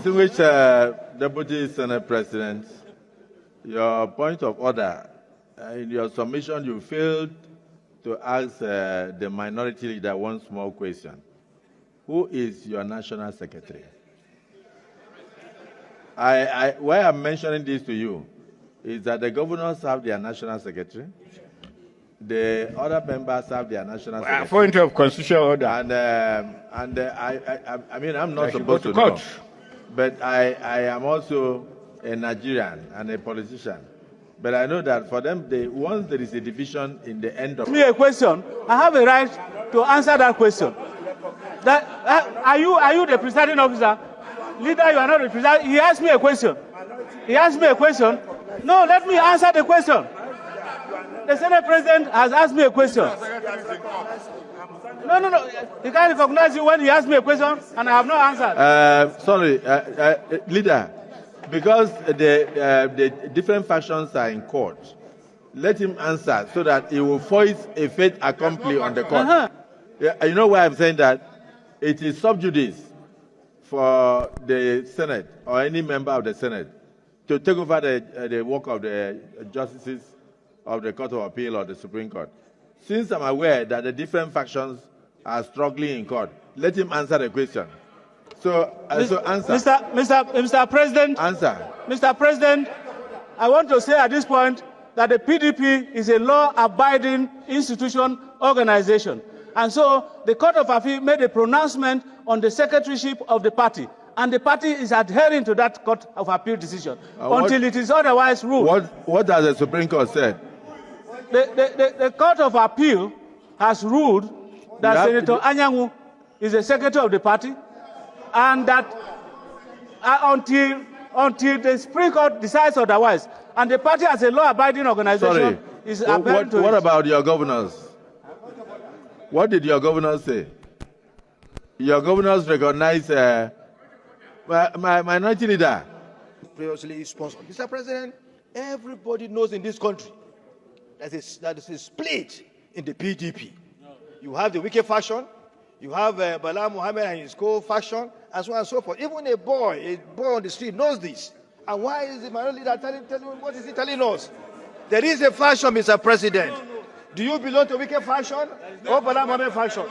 Distinguished Deputy Senate President, your point of order, in your submission, you failed to ask the minority leader one small question. Who is your national secretary? Why I'm mentioning this to you is that the governors have their national secretary. The other members have their national secretary. Point of constitutional order. I mean, I'm not supposed to know. But I am also a Nigerian and a politician. But I know that for them, once there is a division in the end of... Me a question. I have a right to answer that question. Are you the presiding officer? Leader, you are not the presiding. He asked me a question. He asked me a question. No, let me answer the question. The Senate President has asked me a question. No. He can't recognize you when he asked me a question and I have not answered. Sorry, Leader, because the different factions are in court, let him answer so that he will voice a fait accompli on the court. You know why I'm saying that? It is sub judice for the Senate or any member of the Senate to take over the work of the justices of the Court of Appeal or the Supreme Court. Since I'm aware that the different factions are struggling in court, let him answer the question. So answer. Mr. President. Answer. Mr. President, I want to say at this point that the PDP is a law-abiding institution organization. And so the Court of Appeal made a pronouncement on the secretaryship of the party. And the party is adhering to that Court of Appeal decision until it is otherwise ruled. What has the Supreme Court said? The Court of Appeal has ruled that Senator Anyanwu is the secretary of the party, and that until the Supreme Court decides otherwise, and the party as a law-abiding organization is adhering to it. What about your governors? What did your governors say? Your governors recognize my minority leader. Previously sponsored. Mr. President, everybody knows in this country that is a split in the PDP. You have the wicked faction, you have Bala Muhammad and his co-faction, and so on and so forth. Even a boy on the street knows this. And why is the minority leader telling what is he telling us? There is a faction, Mr. President. Do you belong to wicked faction or Bala Muhammad faction?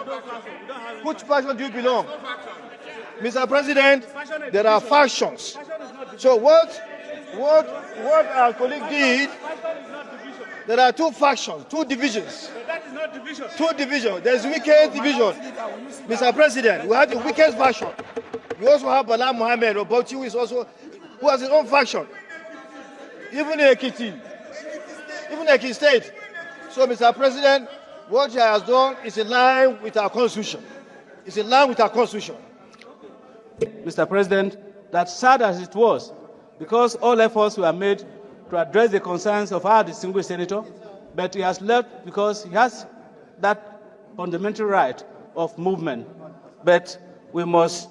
Which faction do you belong? Mr. President, there are factions. So what our colleague did, there are two factions, two divisions. That is not division. Two divisions. There's wicked division. Mr. President, we have the wicked faction. We also have Bala Muhammad, who has his own faction. Even in Ekiti State. So, Mr. President, what he has done is in line with our Constitution. It's in line with our Constitution. Mr. President, that's sad as it was, because all efforts were made to address the concerns of our distinguished senator, but he has left because he has that fundamental right of movement. But we must...